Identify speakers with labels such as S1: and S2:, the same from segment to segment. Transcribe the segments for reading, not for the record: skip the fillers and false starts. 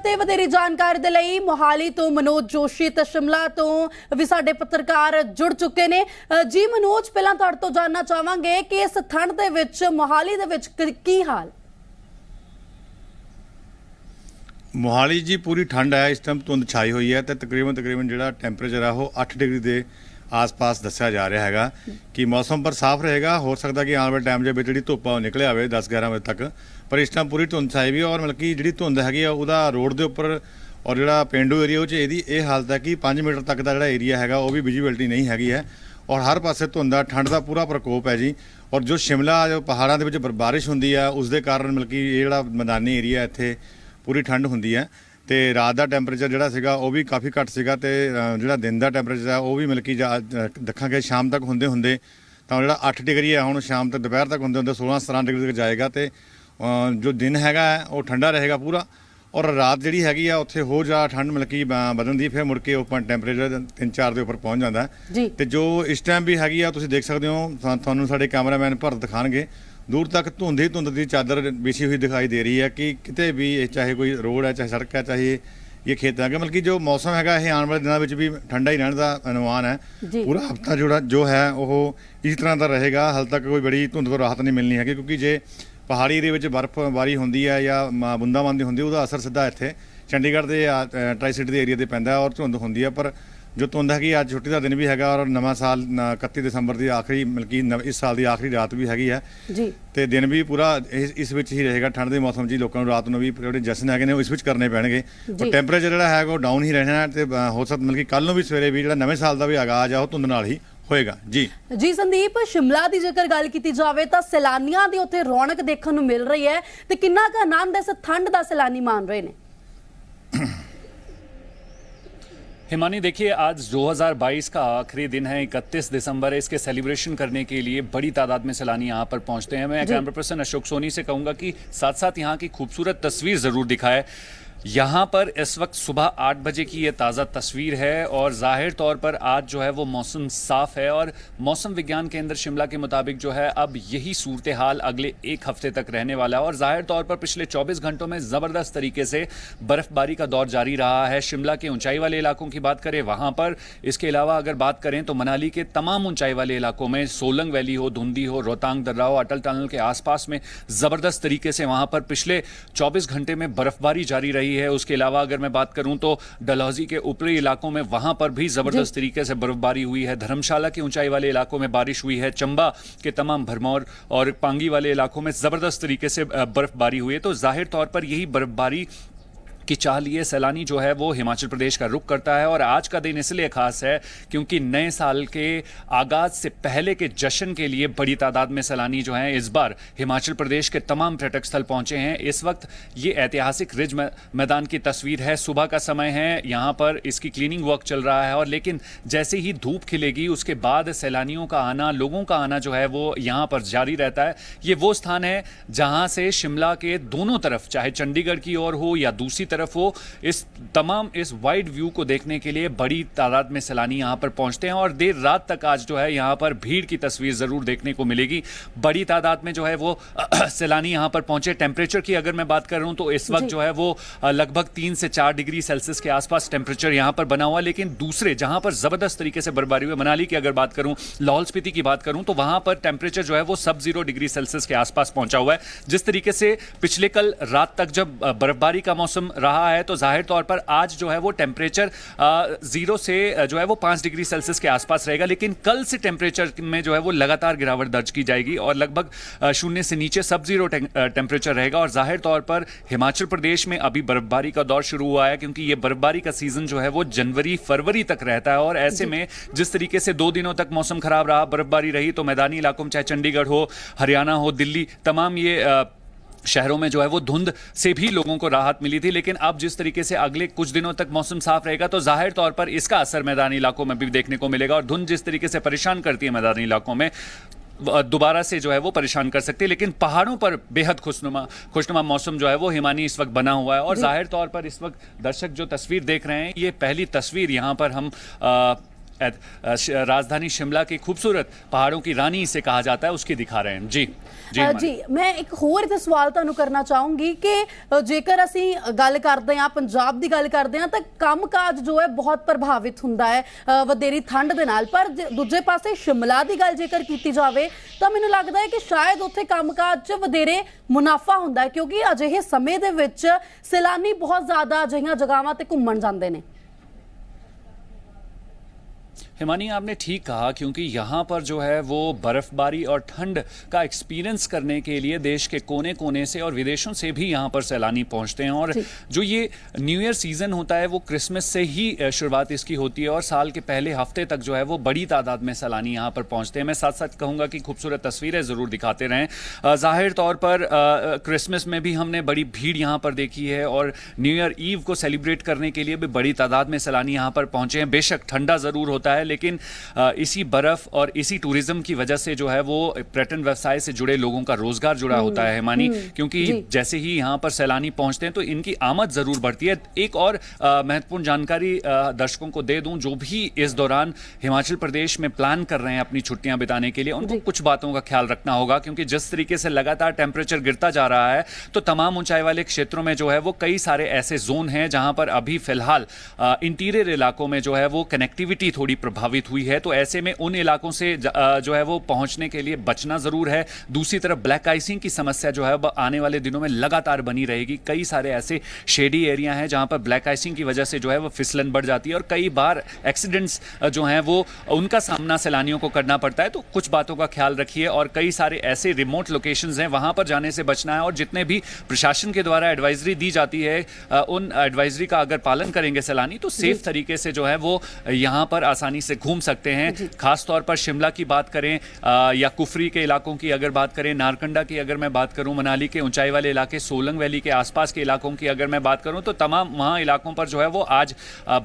S1: ਤੇ ਵਧੇਰੇ ਜਾਣਕਾਰੀ ਦੇ ਲਈ ਮੋਹਾਲੀ ਤੋਂ ਮਨੋਜ ਜੋਸ਼ੀ ਤੇ ਸ਼ਿਮਲਾ ਤੋਂ ਵੀ ਸਾਡੇ ਪੱਤਰਕਾਰ ਜੁੜ ਚੁੱਕੇ ਨੇ। ਜੀ ਮਨੋਜ, ਪਹਿਲਾਂ ਤੁਹਾਡੇ ਤੋਂ ਜਾਨਣਾ ਚਾਹਾਂਗੇ ਕਿ ਇਸ ਠੰਡ ਦੇ ਵਿੱਚ ਮੋਹਾਲੀ ਦੇ ਵਿੱਚ ਕੀ ਹਾਲ?
S2: मोहाली जी पूरी ठंड है, इस टाइम धुंध छाई हुई है तो तकरीबन जो टैंपरेचर है वो 8 डिग्री के आस पास दसिया जा रहा है कि मौसम पर साफ रहेगा। हो सकता कि आने वाले टाइम जो जी धुप्प निकले आए 10-11 बजे तक, पर इस टाइम पूरी धुंध छाई हुई है। और मतलब कि जी धुंध हैगी वह रोड के उपर और जो पेंडू एरिया ये हालत है कि 5 मीटर तक का जो एरिया है वह भी विजिबिलिटी नहीं हैगी है और हर पासे धुंध ठंड का पूरा प्रकोप है जी। और जो शिमला जो पहाड़ों के बारिश होंगी है उसके कारण मतलब कि ये मैदानी एरिया इत्थे पूरी ठंड होंगी है। तो रात का टैंपरेचर जोड़ा सीगा वो भी काफ़ी घट सीगा ते जो दिन का टैंपरेचर है वो भी मतलब कि देखा शाम तक होंदे होंदे तो जो 8 डिग्री है हुण शाम तक दोपहर तक होंदे होंदे 16-17 डिग्री तक जाएगा। तो जो दिन हैगा वो ठंडा रहेगा पूरा और रात जी हैगी आ उत्थे हो जा ठंड मतलब कि बदन दी फिर मुड़ के ओपन टैंपरेचर 3-4 के उपर पहुँच जाता है। तो जो इस टाइम भी हैगी आ तुसीं देख सकते हो, तुहानूं साडे कैमरामैन भरत दिखाणगे, दूर तक धुंध ही धुंध की चादर बिछी हुई दिखाई दे रही है कि किते भी चाहे कोई रोड है चाहे सड़क है चाहे ये खेत है। मतलब कि जो मौसम है ये आने वाले दिनों में भी ठंडा ही रहने का अनुमान है। पूरा हफ्ता जो है वो इस तरह का रहेगा, हाल तक कोई बड़ी धुंध को राहत नहीं मिलनी है क्योंकि जे पहाड़ी एरिए में बर्फबारी होंगी है या बूंदाबांदी होंगी उसका असर सीधा इत्थे चंडीगढ़ के ट्राई सिटी के एरिए से पैंदा है और धुंध होंगी है। पर जो धुंध हैगी अज छुट्टी का दिन भी है और नवा साल 31 दिसंबर की आखिरी मतलब कि इस साल की आखिरी रात भी हैगी है तो दिन भी पूरा इस विच ही रहेगा। ठंड के मौसम जी लोगों को रात में भी जो जश्न है इस विच करने पैणगे और टैंपरेचर जो है वो डाउन ही रहना है। तो हो सकता मतलब कि कल भी सवेरे भी जो नवे साल का भी आगाज है वो धुंध नाल ही होएगा। जी
S1: संदीप, शिमला की जेकर गल की जाए तो सैलानियों की उत्थे रौनक देखने को मिल रही है तो कितना का आनंद इस ठंड का सैलानी मान रहे हैं?
S3: हिमानी देखिए, आज 2022 का आखिरी दिन है, 31 दिसंबर है। इसके सेलिब्रेशन करने के लिए बड़ी तादाद में सैलानी यहाँ पर पहुँचते हैं। मैं कैमरा पर्सन अशोक सोनी से कहूँगा कि साथ साथ यहाँ की खूबसूरत तस्वीर ज़रूर दिखाए। यहाँ पर इस वक्त सुबह 8 बजे की ये ताज़ा तस्वीर है और जाहिर तौर पर आज जो है वो मौसम साफ़ है और मौसम विज्ञान केंद्र शिमला के मुताबिक जो है अब यही सूरत हाल अगले 1 हफ्ते तक रहने वाला है। और जाहिर तौर पर पिछले 24 घंटों में ज़बरदस्त तरीके से बर्फ़बारी का दौर जारी रहा है। शिमला के ऊंचाई वाले इलाकों की बात करें वहाँ पर, इसके अलावा अगर बात करें तो मनाली के तमाम ऊंचाई वाले इलाकों में, सोलंग वैली हो, धुंधी हो, रोहतांग दर्रा हो, अटल टनल के आसपास में ज़बरदस्त तरीके से वहाँ पर पिछले 24 घंटे में बर्फ़बारी जारी रही है। उसके अलावा अगर मैं बात करूं तो डलहौजी के ऊपरी इलाकों में वहां पर भी जबरदस्त तरीके से बर्फबारी हुई है। धर्मशाला के ऊंचाई वाले इलाकों में बारिश हुई है। चंबा के तमाम भरमौर और पांगी वाले इलाकों में जबरदस्त तरीके से बर्फबारी हुई है। तो जाहिर तौर पर यही बर्फबारी की चाह लिए सैलानी जो है वो हिमाचल प्रदेश का रुख करता है। और आज का दिन इसलिए खास है क्योंकि नए साल के आगाज से पहले के जश्न के लिए बड़ी तादाद में सैलानी जो हैं इस बार हिमाचल प्रदेश के तमाम पर्यटक स्थल पहुंचे हैं। इस वक्त ये ऐतिहासिक रिज मैदान की तस्वीर है, सुबह का समय है, यहाँ पर इसकी क्लीनिंग वर्क चल रहा है और लेकिन जैसे ही धूप खिलेगी उसके बाद सैलानियों का आना, लोगों का आना जो है वो यहाँ पर जारी रहता है। ये वो स्थान है जहाँ से शिमला के दोनों तरफ, चाहे चंडीगढ़ की ओर हो या दूसरी तरफ हो, इस वाइड व्यू को देखने के लिए बड़ी तादाद में सैलानी यहां पर पहुंचते हैं और देर रात तक आज जो है यहां पर भीड़ की तस्वीर जरूर देखने को मिलेगी। बड़ी तादाद में जो है वो सैलानी यहां पर पहुंचे। टेंपरेचर की अगर मैं बात कर रहा हूं तो इस वक्त जो है वो लगभग 3 से 4 डिग्री सेल्सियस के आसपास टेंपरेचर यहां पर बना हुआ। लेकिन दूसरे जहां पर जबरदस्त तरीके से बर्फबारी हुई, मनाली की अगर बात करूं, लाहौल स्पीति की बात करूं तो वहां पर टेंपरेचर जो है वो सब-0 डिग्री सेल्सियस के आसपास पहुंचा हुआ है। जिस तरीके से पिछले कल रात तक जब बर्फबारी का मौसम रहा है तो जाहिर तौर पर आज जो है वो टेंपरेचर 0 से जो है वो 5 डिग्री सेल्सियस के आसपास रहेगा। लेकिन कल से टेंपरेचर में जो है वो लगातार गिरावट दर्ज की जाएगी और लगभग 0 से नीचे सब-0 टेंपरेचर रहेगा। और जाहिर तौर पर हिमाचल प्रदेश में अभी बर्फबारी का दौर शुरू हुआ है क्योंकि ये बर्फबारी का सीजन जो है वो जनवरी फरवरी तक रहता है। और ऐसे में जिस तरीके से 2 दिनों तक मौसम खराब रहा, बर्फबारी रही, तो मैदानी इलाकों में चाहे चंडीगढ़ हो, हरियाणा हो, दिल्ली, तमाम ये शहरों में जो है वो धुंध से भी लोगों को राहत मिली थी। लेकिन अब जिस तरीके से अगले कुछ दिनों तक मौसम साफ रहेगा तो जाहिर तौर पर इसका असर मैदानी इलाकों में भी देखने को मिलेगा। और धुंध जिस तरीके से परेशान करती है मैदानी इलाकों में, दोबारा से जो है वो परेशान कर सकती है। लेकिन पहाड़ों पर बेहद खुशनुमा मौसम जो है वो हिमानी इस वक्त बना हुआ है। और जाहिर तौर पर इस वक्त दर्शक जो तस्वीर देख रहे हैं, ये पहली तस्वीर यहाँ पर हम राजधानी शिमला की खूबसूरत पहाड़ों की रानी इसे कहा जाता है, उसकी दिखा रहे हैं। जी
S1: जी मैं एक होर इत्थे सवाल तुहानूं करना चाहूंगी कि जेकर असीं गल करदे हां, पंजाब दी गल करदे हां, तां काम काज जो है बहुत प्रभावित हुंदा है वधेरी ठंड दे नाल। पर दूजे पासे शिमला दी गल जेकर कीती जावे तां मैनूं लगदा है कि शायद उत्थे काम काज च वधेरे मुनाफा हुंदा है, क्योंकि अजिहे समय दे विच सैलानी बहुत ज़्यादा अजिहियां जगहावां ते घुम्मण जांदे ने।
S3: हिमानी, आपने ठीक कहा, क्योंकि यहाँ पर जो है वो बर्फबारी और ठंड का एक्सपीरियंस करने के लिए देश के कोने कोने से और विदेशों से भी यहाँ पर सैलानी पहुँचते हैं। और जो ये न्यू ईयर सीजन होता है वो क्रिसमस से ही शुरुआत इसकी होती है और साल के पहले हफ्ते तक जो है वो बड़ी तादाद में सैलानी यहाँ पर पहुँचते हैं। मैं साथ साथ कहूँगा कि खूबसूरत तस्वीरें ज़रूर दिखाते रहें। जाहिर तौर पर क्रिसमस में भी हमने बड़ी भीड़ यहाँ पर देखी है और न्यू ईयर ईव को सेलिब्रेट करने के लिए भी बड़ी तादाद में सैलानी यहाँ पर पहुँचे हैं। बेशक ठंडा ज़रूर होता है, लेकिन इसी बर्फ और इसी टूरिज्म की वजह से जो है वो पर्यटन व्यवसाय से जुड़े लोगों का रोजगार जुड़ा होता है हिमानी, क्योंकि जैसे ही यहाँ पर सैलानी पहुंचते हैं तो इनकी आमद जरूर बढ़ती है। एक और महत्वपूर्ण जानकारी दर्शकों को दे दूं, जो भी इस दौरान हिमाचल प्रदेश में प्लान कर रहे हैं अपनी छुट्टियां बिताने के लिए, उनको कुछ बातों का ख्याल रखना होगा, क्योंकि जिस तरीके से लगातार टेम्परेचर गिरता जा रहा है तो तमाम ऊंचाई वाले क्षेत्रों में जो है वो कई सारे ऐसे जोन हैं जहां पर अभी फिलहाल इंटीरियर इलाकों में जो है वो कनेक्टिविटी थोड़ी प्रभावित हुई है। तो ऐसे में उन इलाकों से जो है वो पहुंचने के लिए बचना जरूर है। दूसरी तरफ ब्लैक आइसिंग की समस्या जो है आने वाले दिनों में लगातार बनी रहेगी। कई सारे ऐसे शेडी एरिया हैं जहां पर ब्लैक आइसिंग की वजह से जो है वो फिसलन बढ़ जाती है और कई बार एक्सीडेंट्स जो हैं वो उनका सामना सैलानियों को करना पड़ता है। तो कुछ बातों का ख्याल रखिए और कई सारे ऐसे रिमोट लोकेशंस हैं वहां पर जाने से बचना है। और जितने भी प्रशासन के द्वारा एडवाइजरी दी जाती है उन एडवाइजरी का अगर पालन करेंगे सैलानी तो सेफ तरीके से जो है वो यहाँ पर आसानी से घूम सकते हैं। खास तौर पर शिमला की बात करें या कुफरी के इलाकों की अगर बात करें, नारकंडा की अगर मैं बात करूं, मनाली के ऊंचाई वाले इलाके, सोलंग वैली के आसपास के इलाकों की अगर मैं बात करूं, तो तमाम वहां इलाकों पर जो है वो आज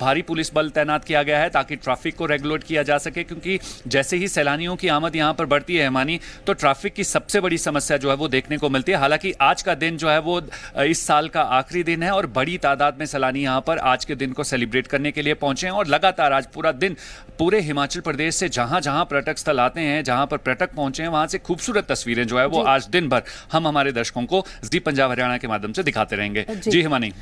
S3: भारी पुलिस बल तैनात किया गया है ताकि ट्रैफिक को रेगुलेट किया जा सके। क्योंकि जैसे ही सैलानियों की आमद यहाँ पर बढ़ती है हिमानी, तो ट्रैफिक की सबसे बड़ी समस्या जो है वो देखने को मिलती है। हालांकि आज का दिन जो है वो इस साल का आखिरी दिन है और बड़ी तादाद में सैलानी यहाँ पर आज के दिन को सेलिब्रेट करने के लिए पहुंचे हैं और लगातार आज पूरा दिन पूरे हिमाचल प्रदेश से जहां जहां पर्यटक स्थल आते हैं, जहां पर पर्यटक पहुंचे हैं, वहां से खूबसूरत तस्वीरें जो है वो आज दिन भर हम हमारे दर्शकों को जी पंजाब हरियाणा के माध्यम से दिखाते रहेंगे। जी हिमानी।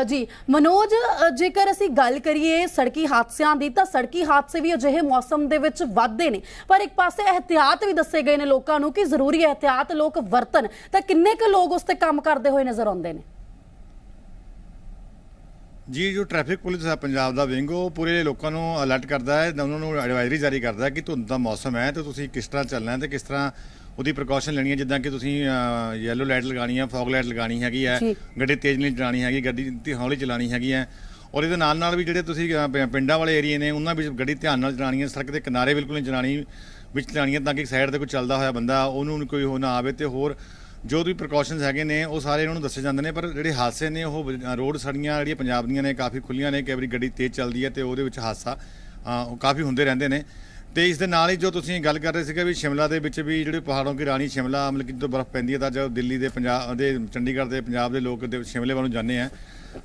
S1: जी मनोज, जेकर ਅਸੀਂ ਗੱਲ ਕਰੀਏ ਸੜਕੀ ਹਾਦਸਿਆਂ ਦੀ ਤਾਂ ਸੜਕੀ ਹਾਦਸੇ ਵੀ ਅਜਿਹੇ ਮੌਸਮ ਦੇ ਵਿੱਚ ਵੱਧਦੇ ਨੇ, ਪਰ ਇੱਕ ਪਾਸੇ ਇਹਤਿਆਤ ਵੀ ਦੱਸੇ ਗਏ ਨੇ ਲੋਕਾਂ ਨੂੰ ਕਿ ਜ਼ਰੂਰੀ ਇਹਤਿਆਤ ਲੋਕ ਵਰਤਣ, ਤਾਂ ਕਿੰਨੇ ਕੁ ਲੋਕ ਉਸ ਤੇ ਕੰਮ ਕਰਦੇ ਹੋਏ ਨਜ਼ਰ ਆਉਂਦੇ ਨੇ?
S2: ਜੀ ਜੋ ਟ੍ਰੈਫਿਕ ਪੁਲਿਸ ਹੈ ਪੰਜਾਬ ਦਾ ਵਿੰਗ, ਉਹ ਪੂਰੇ ਲੋਕਾਂ ਨੂੰ ਅਲਰਟ ਕਰਦਾ ਹੈ, ਉਹਨਾਂ ਨੂੰ ਐਡਵਾਈਜ਼ਰੀ ਜਾਰੀ ਕਰਦਾ ਹੈ ਕਿ ਧੁੰਦ ਦਾ ਮੌਸਮ ਹੈ ਤੇ ਤੁਸੀਂ ਕਿਸ ਤਰ੍ਹਾਂ ਚੱਲਣਾ ਹੈ ਤੇ ਕਿਸ ਤਰ੍ਹਾਂ ਉਹਦੀ ਪ੍ਰੀਕਾਸ਼ਨ ਲੈਣੀ ਹੈ। ਜਿੱਦਾਂ ਕਿ ਤੁਸੀਂ ਯੈਲੋ ਲਾਈਟ ਲਗਾਉਣੀ ਹੈ, ਫੌਗ ਲਾਈਟ ਲਗਾਉਣੀ ਹੈਗੀ ਹੈ, ਗੱਡੀ ਤੇਜ਼ ਨਹੀਂ ਚਲਾਉਣੀ ਹੈਗੀ, ਗੱਡੀ ਹੌਲੀ ਚਲਾਉਣੀ ਹੈਗੀ ਹੈ। ਔਰ ਇਹਦੇ ਨਾਲ ਵੀ ਜਿਹੜੇ ਤੁਸੀਂ ਪਿੰਡਾਂ ਵਾਲੇ ਏਰੀਏ ਨੇ ਉਹਨਾਂ ਵਿੱਚ ਗੱਡੀ ਧਿਆਨ ਨਾਲ ਚਲਾਉਣੀ ਹੈ, ਸੜਕ ਦੇ ਕਿਨਾਰੇ ਬਿਲਕੁਲ ਨਹੀਂ ਚਲਾਉਣੀ, ਵਿੱਚ ਚਲਾਉਣੀ ਹੈ ਤਾਂ ਕਿ ਸਾਈਡ 'ਤੇ ਕੋਈ ਚੱਲਦਾ ਹੋਇਆ ਬੰਦਾ ਉਹਨੂੰ ਕੋਈ ਹੋ ਨਾ ਆਵੇ। ਤੇ ਹੋਰ ਜੋ ਵੀ ਪ੍ਰੀਕਾਸ਼ਨਸ ਹੈਗੇ ਨੇ ਉਹ ਸਾਰੇ ਇਹਨਾਂ ਨੂੰ ਦੱਸੇ ਜਾਂਦੇ ਨੇ। ਪਰ ਜਿਹੜੇ ਹਾਦਸੇ ਨੇ ਉਹ ਰੋਡ ਸੜੀਆਂ ਜਿਹੜੀਆਂ ਪੰਜਾਬ ਦੀਆਂ ਨੇ ਕਾਫੀ ਖੁੱਲੀਆਂ ਨੇ, ਕਈ ਵਾਰੀ ਗੱਡੀ ਤੇਜ਼ ਚੱਲਦੀ ਹੈ ਤੇ ਉਹਦੇ ਵਿੱਚ ਹਾਦਸਾ ਕਾਫੀ ਹੁੰਦੇ ਰਹਿੰਦੇ ਨੇ। ਤੇ ਇਸ ਦੇ ਨਾਲ ਹੀ ਜੋ ਤੁਸੀਂ ਗੱਲ ਕਰ ਰਹੇ ਸੀਗੇ ਵੀ ਸ਼ਿਮਲਾ ਦੇ ਵਿੱਚ ਵੀ ਜਿਹੜੇ ਪਹਾੜੋਂ ਕੀ ਰਾਣੀ ਸ਼ਿਮਲਾ, ਮਤਲਬ ਕਿ ਜਦੋਂ ਬਰਫ਼ ਪੈਂਦੀ ਹੈ ਤਾਂ ਜੋ ਦਿੱਲੀ ਦੇ ਪੰਜਾਬ ਦੇ ਚੰਡੀਗੜ੍ਹ ਦੇ ਪੰਜਾਬ ਦੇ ਲੋਕ ਸ਼ਿਮਲੇ ਵੱਲ ਨੂੰ ਜਾਂਦੇ ਆ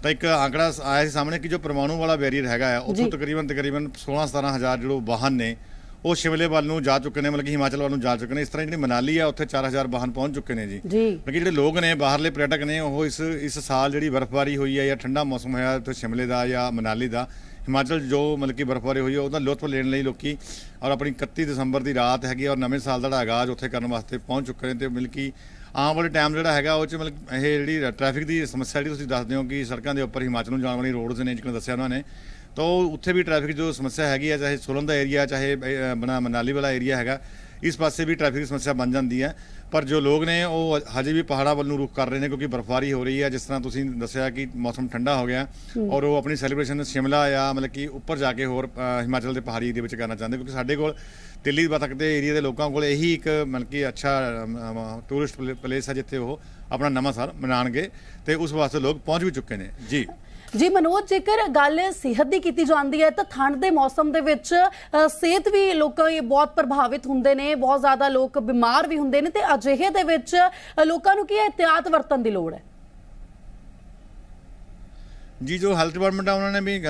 S2: ਤਾਂ ਇੱਕ ਆંકੜਾ ਆਇਆ ਸੀ ਸਾਹਮਣੇ ਕਿ ਜੋ ਪਰਮਾਣੂ ਵਾਲਾ ਬੈਰੀਅਰ ਹੈਗਾ ਆ ਉੱਥੋਂ ਤਕਰੀਬਨ 16-17 ਹਜ਼ਾਰ ਜਿਹੜੇ ਵਾਹਨ ਨੇ ਉਹ ਸ਼ਿਮਲੇ ਵੱਲ ਨੂੰ ਜਾ ਚੁੱਕੇ ਨੇ, ਮਤਲਬ ਕਿ ਹਿਮਾਚਲ ਵੱਲ ਨੂੰ ਜਾ ਚੁੱਕੇ ਨੇ। ਇਸ ਤਰ੍ਹਾਂ ਜਿਹੜੀ ਮਨਾਲੀ ਆ ਉੱਥੇ 4000 ਵਾਹਨ ਪਹੁੰਚ ਚੁੱਕੇ ਨੇ ਜੀ। ਮਤਲਬ ਕਿ ਜਿਹੜੇ ਲੋਕ ਨੇ ਬਾਹਰਲੇ ਪਰਯਟਕ ਨੇ ਉਹ ਇਸ ਸਾਲ ਜਿਹੜੀ ਬਰਫ਼ਬਾਰੀ ਹੋਈ ਹੈ ਜਾਂ ਠੰਡਾ ਮੌਸਮ ਹੋਇਆ ਉੱਥੇ ਸ਼ਿਮਲੇ ਦਾ ਜਾਂ ਮਨਾਲੀ ਦਾ, ਹਿਮਾਚਲ ਜੋ ਮਤਲਬ ਕਿ ਬਰਫ਼ਬਾਰੀ ਹੋਈ ਹੈ ਉਹਦਾ ਲੁਤਫ ਲੈਣ ਲਈ ਲੋਕੀ ਔਰ ਆਪਣੀ 31 ਦਸੰਬਰ ਦੀ ਰਾਤ ਹੈਗੀ ਔਰ ਨਵੇਂ ਸਾਲ ਦਾ ਆਗਾਜ਼ ਉੱਥੇ ਕਰਨ ਵਾਸਤੇ ਪਹੁੰਚ ਚੁੱਕੇ ਨੇ। ਤੇ ਮਤਲਬ ਕਿ ਆਉਣ ਵਾਲੇ ਟਾਈਮ ਜਿਹੜਾ ਹੈਗਾ ਉਹ 'ਚ ਮਤਲਬ ਇਹ ਜਿਹੜੀ ਟ੍ਰੈਫਿਕ ਦੀ ਸਮੱਸਿਆ ਜਿਹੜੀ ਤੁਸੀਂ ਦੱਸਦੇ ਹੋ ਕਿ ਸੜਕਾਂ ਦੇ ਉੱਪਰ ਹਿਮਾਚਲ ਨੂੰ ਜਾਣ ਵਾਲੀ ਰੋਡਸ ਨੇ ਜਿਵੇਂ ਦੱਸਿਆ ਉਹਨਾਂ ਨੇ, तो उत्थे भी ट्रैफिक जो समस्या हैगी है, चाहे सोलन का एरिया चाहे अपना मनाली वाला एरिया हैगा, इस पासे भी ट्रैफिक की समस्या बन जाती है। पर जो लोग ने वो हजे भी पहाड़ा वाल रुख कर रहे हैं क्योंकि बर्फबारी हो रही है। जिस तरह तुसीं दस्सिया कि मौसम ठंडा हो गया और वो अपनी सैलीब्रेशन शिमला या मतलब कि उपर जाके होर हिमाचल के पहाड़ी एरिया में करना चाहते, क्योंकि साढ़े कोल दिल्ली तक के एरिया के लोगों को यही एक मतलब कि अच्छा टूरिस्ट प्लेस है जिथे वो अपना नवां साल मनाणगे ते उस वास्ते लोग पहुँच भी चुके हैं जी।
S1: जी मनोज, जेकर गल सेहत की की जाती है तो ठंड के मौसम के विच सेहत भी लोग बहुत प्रभावित होंगे ने, बहुत ज़्यादा लोग बीमार भी होंगे ने, तो अजिहे दे विच लोकां नूं की एहतियात वरतन की लोड़ है?
S2: ਜੀ ਜੋ ਹੈਲਥ ਡਿਪਾਰਟਮੈਂਟ ਆ ਉਹਨਾਂ ਨੇ ਵੀ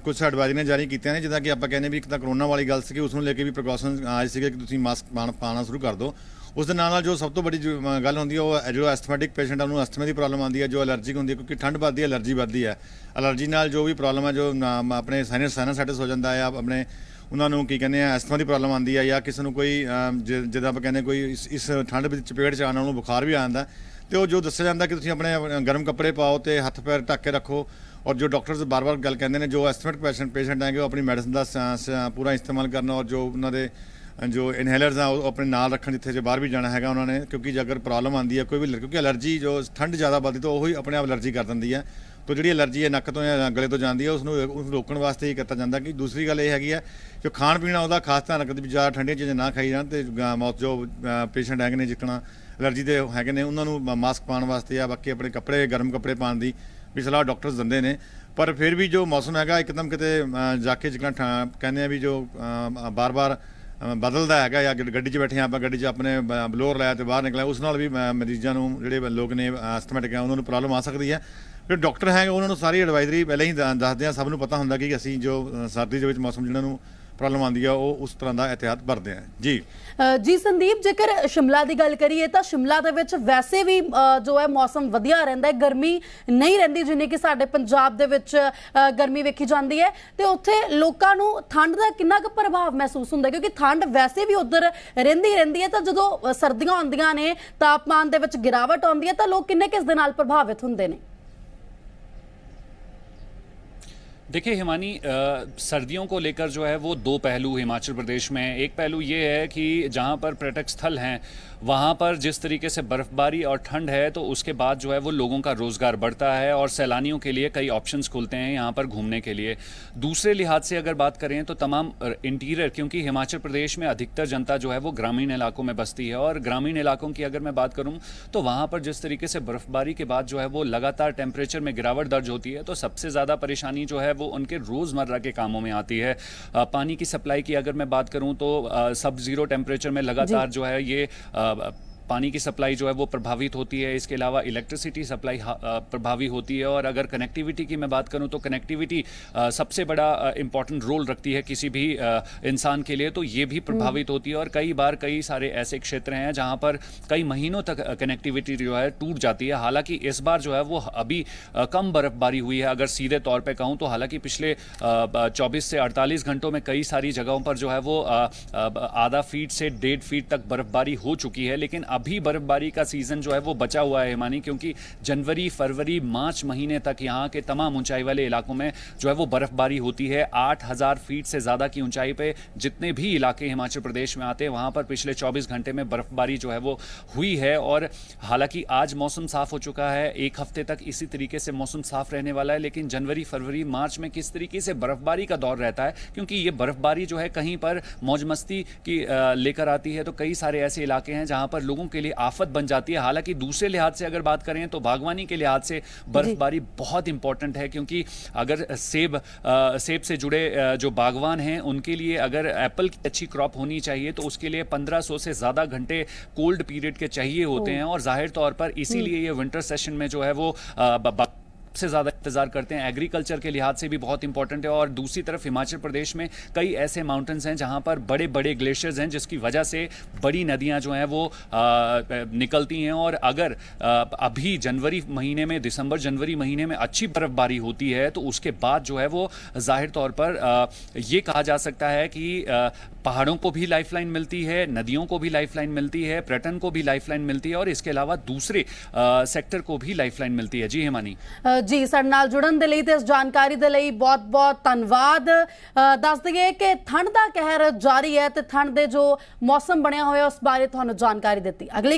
S2: ਕੁਝ ਐਡਵਾਈਜ਼ਰੀਆਂ ਜਾਰੀ ਕੀਤੀਆਂ ਨੇ, ਜਿੱਦਾਂ ਕਿ ਆਪਾਂ ਕਹਿੰਦੇ ਵੀ ਇੱਕ ਤਾਂ ਕਰੋਨਾ ਵਾਲੀ ਗੱਲ ਸੀਗੀ, ਉਸ ਨੂੰ ਲੈ ਕੇ ਵੀ ਪ੍ਰੀਕਾਸ਼ਨ ਆਏ ਸੀਗੇ ਕਿ ਤੁਸੀਂ ਮਾਸਕ ਪਾਉਣਾ ਸ਼ੁਰੂ ਕਰ ਦਿਓ। ਉਸ ਦੇ ਨਾਲ ਜੋ ਸਭ ਤੋਂ ਵੱਡੀ ਗੱਲ ਹੁੰਦੀ ਹੈ ਉਹ ਜੋ ਐਸਥਮੈਟਿਕ ਪੇਸ਼ੈਂਟ ਆ ਉਹਨੂੰ ਅਸਥਮੇ ਦੀ ਪ੍ਰੋਬਲਮ ਆਉਂਦੀ ਹੈ, ਜੋ ਐਲਰਜੀ ਹੁੰਦੀ ਹੈ, ਕਿਉਂਕਿ ਠੰਡ ਵੱਧਦੀ ਹੈ ਐਲਰਜੀ ਵੱਧਦੀ ਹੈ। ਐਲਰਜੀ ਨਾਲ ਜੋ ਵੀ ਪ੍ਰੋਬਲਮ ਹੈ, ਜੋ ਆਪਣੇ ਸਾਈਨਸਾਈਟਿਸ ਹੋ ਜਾਂਦਾ ਹੈ, ਆਪਣੇ ਉਹਨਾਂ ਨੂੰ ਕੀ ਕਹਿੰਦੇ ਆ ਐਸਥਮਾ ਦੀ ਪ੍ਰੋਬਲਮ ਆਉਂਦੀ ਹੈ, ਜਾਂ ਕਿਸੇ ਨੂੰ ਕੋਈ ਜਿੱਦਾਂ ਆਪਾਂ ਕਹਿੰਦੇ ਕੋਈ ਇਸ ਠੰਡ ਵਿੱਚ ਚਪੇਟ 'ਚ ਆਉਣ ਨਾਲ ਉਹਨੂੰ ਬੁਖਾਰ ਵੀ ਆ ਜਾਂਦਾ, ਤੇ ਉਹ ਜੋ ਦੱਸਿਆ ਜਾਂਦਾ ਕਿ ਤੁਸੀਂ ਆਪਣੇ ਗਰਮ ਕੱਪੜੇ ਪਾਓ ਤੇ ਹੱਥ ਪੈਰ ਢੱਕ ਕੇ ਰੱਖੋ। ਔਰ ਜੋ ਡਾਕਟਰਸ ਬਾਰ-ਬਾਰ ਗੱਲ ਕਹਿੰਦੇ ਨੇ ਜੋ ਐਸਥਮੈਟਿਕ ਪੇਸ਼ੈਂਟ ਹੈਗੇ ਉਹ ਆਪਣੀ ਮੈਡੀਸਨ ਦਾ ਪੂਰਾ ਇਸਤੇਮਾਲ ਕਰਨਾ, ਔਰ ਜੋ ਉਹਨਾਂ ਦੇ ਜੋ ਇਨਹੇਲਰਸ ਆ ਉਹ ਆਪਣੇ ਨਾਲ ਰੱਖਣ, ਜਿੱਥੇ ਜੇ ਬਾਹਰ ਵੀ ਜਾਣਾ ਹੈਗਾ ਉਹਨਾਂ ਨੇ, ਕਿਉਂਕਿ ਜੇ ਅਗਰ ਪ੍ਰੋਬਲਮ ਆਉਂਦੀ ਹੈ ਕੋਈ ਵੀ, ਕਿਉਂਕਿ ਐਲਰਜੀ ਜੋ ਠੰਡ ਜ਼ਿਆਦਾ ਵੱਧਦੀ ਤਾਂ ਉਹੀ ਆਪਣੇ ਆਪ ਐਲਰਜੀ ਕਰ ਦਿੰਦੀ ਹੈ। तो ਜਿਹੜੀ ਐਲਰਜੀ ਹੈ ਨੱਕ ਤੋਂ ਜਾਂ ਗਲੇ ਤੋਂ ਜਾਂਦੀ ਹੈ ਉਸ ਨੂੰ ਰੋਕਣ ਵਾਸਤੇ ਹੀ ਕੀਤਾ ਜਾਂਦਾ। ਕਿ ਦੂਸਰੀ ਗੱਲ ਇਹ ਹੈਗੀ ਹੈ ਜੋ ਖਾਣ ਪੀਣਾ ਉਹਦਾ ਖਾਸ ਧਿਆਨ ਰੱਖਦੇ ਵੀ ਜ਼ਿਆਦਾ ਠੰਡੀਆਂ ਚੀਜ਼ਾਂ ਨਾ ਖਾਈ ਜਾਣ, ਤੇ ਮੌਤ ਜੋ ਪੇਸ਼ੈਂਟ ਹੈਗੇ ਨੇ ਜਿੱਕਣਾ ਐਲਰਜੀ ਦੇ ਹੈਗੇ ਨੇ ਉਹਨਾਂ ਨੂੰ ਮਾਸਕ ਪਾਉਣ ਵਾਸਤੇ ਜਾਂ ਬਾਕੀ ਆਪਣੇ ਕੱਪੜੇ ਗਰਮ ਕੱਪੜੇ ਪਾਉਣ ਦੀ ਵੀ ਸਲਾਹ ਡਾਕਟਰਸ ਦਿੰਦੇ ਨੇ। ਪਰ ਫਿਰ ਵੀ ਜੋ ਮੌਸਮ ਹੈਗਾ ਇੱਕਦਮ ਕਿਤੇ ਜਾ ਕੇ ਜਿੱਕਣਾ ਕਹਿੰਦੇ ਆ ਵੀ ਜੋ ਬਾਰ-ਬਾਰ ਬਦਲਦਾ ਹੈਗਾ, ਜਾਂ ਗੱਡੀ 'ਚ ਬੈਠੇ ਆਪਾਂ ਗੱਡੀ 'ਚ ਆਪਣੇ ਬਲੋਰ ਲਾਇਆ ਤੇ ਬਾਹਰ ਨਿਕਲਿਆ, ਉਸ ਨਾਲ ਵੀ ਮਰੀਜ਼ਾਂ ਨੂੰ ਜਿਹੜੇ ਲੋਕ ਨੇ ਐਸਥਮੈਟਿਕ ਹੈ ਉਹਨਾਂ ਨੂੰ ਪ੍ਰੋਬਲਮ ਆ ਸਕਦੀ ਹੈ। ਜਿਹੜੇ ਡਾਕਟਰ ਹੈਗੇ ਉਹਨਾਂ ਨੂੰ ਸਾਰੀ ਐਡਵਾਈਜ਼ਰੀ ਪਹਿਲਾਂ ਹੀ ਦੱਸਦੇ ਆ, ਸਭ ਨੂੰ ਪਤਾ ਹੁੰਦਾ ਕਿ ਅਸੀਂ ਜੋ ਸਰਦੀ ਦੇ ਵਿੱਚ ਮੌਸਮ ਜਿਹਨਾਂ ਨੂੰ ਪ੍ਰੋਬਲਮ ਆਉਂਦੀ ਆ ਉਹ ਉਸ ਤਰ੍ਹਾਂ ਦਾ एहतियात बरतते हैं।
S1: जी संदीप, जेकर शिमला की गल करिए तो शिमला दे विच वैसे भी जो है मौसम वधिया रहिंदा है, गर्मी नहीं रहिंदी जिन्नी कि साडे पंजाब दे विच गर्मी वेखी जाती है। तो उत्थे लोकां नूं ठंड दा किन्ना क प्रभाव महसूस हुंदा है, क्योंकि ठंड वैसे भी उधर रहिंदी है, तो जदों सर्दियां आउंदियां ने तापमान दे विच गिरावट आउंदी है तो लोग किन्ने किस दे नाल प्रभावित हुंदे ने?
S3: देखिए हिमानी, सर्दियों को लेकर जो है वो दो पहलू हिमाचल प्रदेश में। एक पहलू ये है कि जहाँ पर पर्यटक स्थल हैं वहाँ पर जिस तरीके से बर्फ़बारी और ठंड है तो उसके बाद जो है वो लोगों का रोज़गार बढ़ता है और सैलानियों के लिए कई ऑप्शंस खुलते हैं यहाँ पर घूमने के लिए। दूसरे लिहाज से अगर बात करें तो तमाम इंटीरियर, क्योंकि हिमाचल प्रदेश में अधिकतर जनता जो है वो ग्रामीण इलाकों में बसती है, और ग्रामीण इलाकों की अगर मैं बात करूँ तो वहाँ पर जिस तरीके से बर्फ़बारी के बाद जो है वो लगातार टेम्परेचर में गिरावट दर्ज होती है, तो सबसे ज़्यादा परेशानी जो है वो उनके रोज़मर्रा के कामों में आती है। पानी की सप्लाई की अगर मैं बात करूं तो सब ज़ीरो टेम्परेचर में लगातार जो है ये पानी की सप्लाई जो है वो प्रभावित होती है। इसके अलावा इलेक्ट्रिसिटी सप्लाई प्रभावी होती है। और अगर कनेक्टिविटी की मैं बात करूं तो कनेक्टिविटी सबसे बड़ा इम्पॉर्टेंट रोल रखती है किसी भी इंसान के लिए, तो ये भी प्रभावित होती है। और कई बार कई सारे ऐसे क्षेत्र हैं जहां पर कई महीनों तक कनेक्टिविटी जो है टूट जाती है। हालांकि इस बार जो है वो अभी कम बर्फबारी हुई है अगर सीधे तौर पर कहूँ तो। हालांकि पिछले 24 से 48 घंटों में कई सारी जगहों पर जो है वो आधा फीट से 1.5 फीट तक बर्फबारी हो चुकी है। लेकिन अभी बर्फबारी का सीजन जो है वो बचा हुआ है हिमानी, क्योंकि जनवरी, फरवरी, मार्च महीने तक यहाँ के तमाम ऊंचाई वाले इलाकों में जो है वो बर्फबारी होती है। 8000 फीट से ज़्यादा की ऊंचाई पे जितने भी इलाके हिमाचल प्रदेश में आते हैं वहाँ पर पिछले 24 घंटे में बर्फबारी जो है वो हुई है। और हालांकि आज मौसम साफ हो चुका है, एक हफ्ते तक इसी तरीके से मौसम साफ रहने वाला है। लेकिन जनवरी, फरवरी, मार्च में किस तरीके से बर्फबारी का दौर रहता है, क्योंकि ये बर्फबारी जो है कहीं पर मौज मस्ती की लेकर आती है, तो कई सारे ऐसे इलाके हैं जहाँ पर लोगों के लिए आफत बन जाती है। हालांकि दूसरे लिहाज से अगर बात करें तो बागवानी के लिहाज से बर्फबारी बहुत इंपॉर्टेंट है, क्योंकि अगर सेब से जुड़े जो बागवान हैं उनके लिए अगर एप्पल की अच्छी क्रॉप होनी चाहिए तो उसके लिए 1500 से ज़्यादा घंटे कोल्ड पीरियड के चाहिए होते हैं। और जाहिर तौर पर इसीलिए ये विंटर सेशन में जो है वो से ज़्यादा इंतजार करते हैं। एग्रीकल्चर के लिहाज से भी बहुत इंपॉर्टेंट है। और दूसरी तरफ हिमाचल प्रदेश में कई ऐसे माउंटेन्स हैं जहां पर बड़े बड़े ग्लेशियर्स हैं, जिसकी वजह से बड़ी नदियां जो हैं वो निकलती हैं। और अगर अभी जनवरी महीने में, दिसंबर जनवरी महीने में अच्छी बर्फबारी होती है तो उसके बाद जो है वो जाहिर तौर पर ये कहा जा सकता है कि पहाड़ों को भी लाइफलाइन मिलती है, नदियों को भी लाइफलाइन मिलती है, पर्यटन को भी लाइफलाइन मिलती है, और इसके अलावा दूसरे सेक्टर को भी लाइफलाइन मिलती है। जी हिमानी
S1: जी, साडे नाल जुड़न दे लई ते इस जानकारी दे लई बहुत बहुत धन्नवाद। दस दईए कि ठंड दा कहर जारी है ते ठंड दे जो मौसम बनया होया उस बारे तुहानूं जानकारी दित्ती। अगली